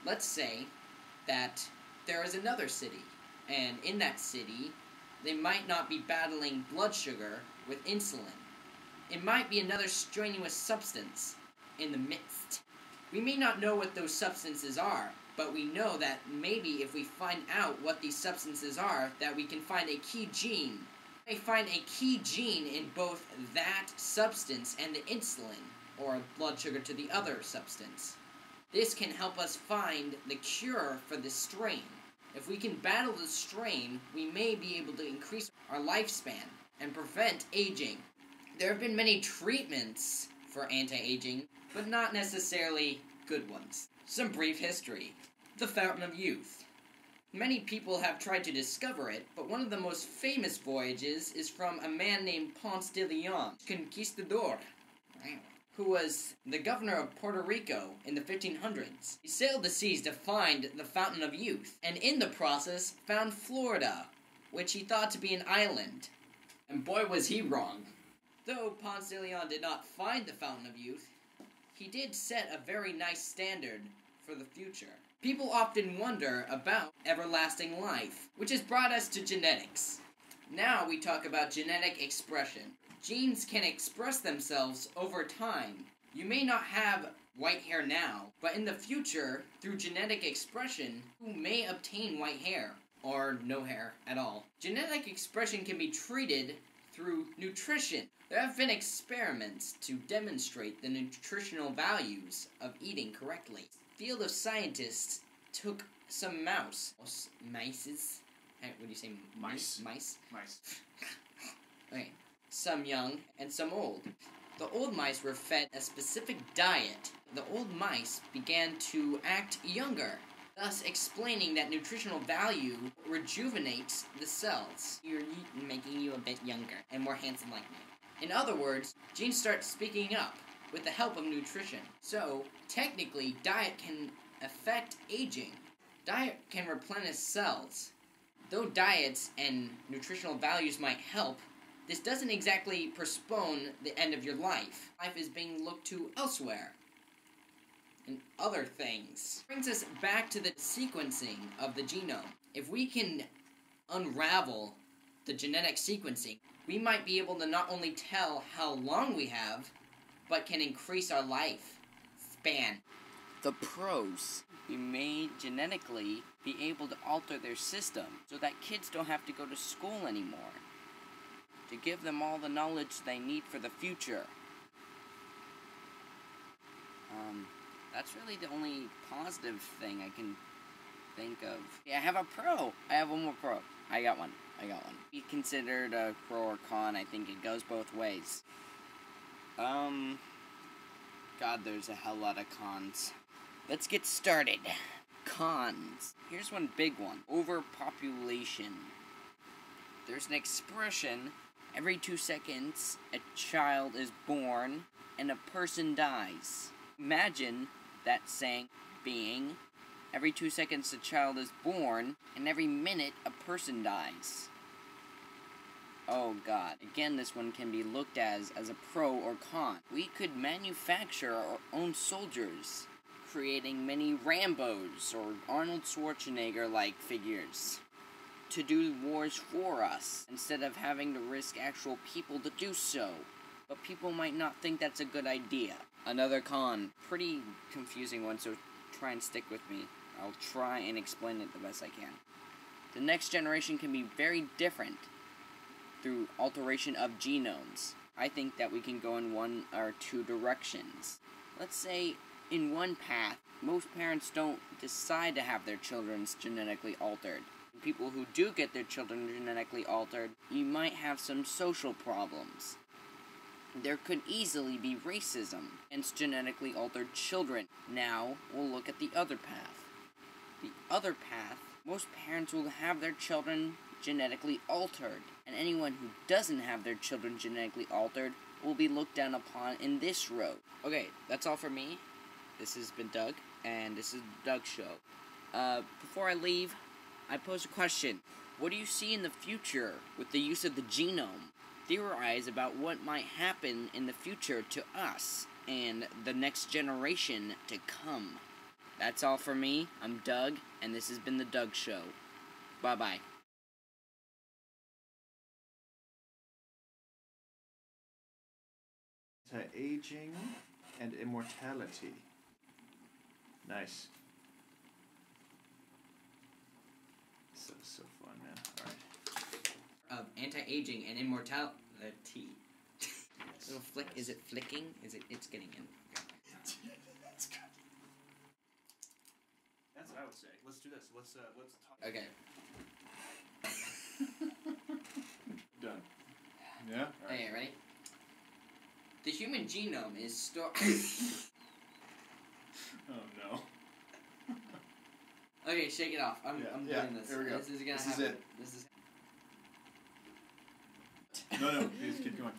Let's say that there is another city, and in that city, they might not be battling blood sugar with insulin. It might be another strenuous substance in the midst. We may not know what those substances are, but we know that maybe if we find out what these substances are, that we can find a key gene. We may find a key gene in both that substance and the insulin, or blood sugar to the other substance. This can help us find the cure for this strain. If we can battle the strain, we may be able to increase our lifespan and prevent aging. There have been many treatments for anti-aging, but not necessarily good ones. Some brief history. The Fountain of Youth. Many people have tried to discover it, but one of the most famous voyages is from a man named Ponce de Leon, Conquistador, who was the governor of Puerto Rico in the 1500s. He sailed the seas to find the Fountain of Youth, and in the process found Florida, which he thought to be an island. And boy was he wrong. Though Ponce de Leon did not find the Fountain of Youth, he did set a very nice standard for the future. People often wonder about everlasting life, which has brought us to genetics. Now we talk about genetic expression. Genes can express themselves over time. You may not have white hair now, but in the future, through genetic expression, you may obtain white hair, or no hair at all. Genetic expression can be treated through nutrition. There have been experiments to demonstrate the nutritional values of eating correctly. The field of scientists took some mices. What do you say? Mice. Mice? Mice. Okay. Some young and some old. The old mice were fed a specific diet. The old mice began to act younger, thus explaining that nutritional value rejuvenates the cells. You're making you a bit younger and more handsome like me. In other words, genes start speaking up with the help of nutrition. So, technically, diet can affect aging. Diet can replenish cells. Though diets and nutritional values might help, this doesn't exactly postpone the end of your life. Life is being looked to elsewhere. And other things. Brings us back to the sequencing of the genome. If we can unravel the genetic sequencing, we might be able to not only tell how long we have, but can increase our life span. The pros. We may genetically be able to alter their system so that kids don't have to go to school anymore. To give them all the knowledge they need for the future. That's really the only positive thing I can think of. Yeah, I have a pro. I have one more pro. I got one. Be considered a pro or con. I think it goes both ways. God, there's a hell lot of cons. Let's get started. Cons. Here's one big one. Overpopulation. There's an expression, every 2 seconds, a child is born and a person dies. Imagine that saying being, every 2 seconds a child is born, and every minute a person dies. Oh god. Again, this one can be looked as a pro or con. We could manufacture our own soldiers, creating many Rambos or Arnold Schwarzenegger-like figures to do wars for us, instead of having to risk actual people to do so. But people might not think that's a good idea. Another con. Pretty confusing one, so try and stick with me. I'll try and explain it the best I can. The next generation can be very different through alteration of genomes. I think that we can go in one or two directions. Let's say, in one path, most parents don't decide to have their children genetically altered. People who do get their children genetically altered, you might have some social problems. There could easily be racism against genetically altered children. Now, we'll look at the other path. The other path, most parents will have their children genetically altered, and anyone who doesn't have their children genetically altered will be looked down upon in this road. Okay, that's all for me. This has been Doug, and this is the Doug Show. Before I leave, I pose a question. What do you see in the future with the use of the genome? Theorize about what might happen in the future to us and the next generation to come. That's all for me. I'm Doug, and this has been The Doug Show. Bye-bye. Aging and immortality. Nice. So fun, man. All right. Of anti-aging and immortality. Yes, Little flick. yes. Is it flicking? It's getting in. That's good. That's what I would say. Let's do this. Let's talk. Okay. Done. Yeah. All right. Okay, ready? The human genome is stored. Oh no. Okay, shake it off. I'm doing this. Here we go. This is gonna This happen. is it. This is. No, please keep going.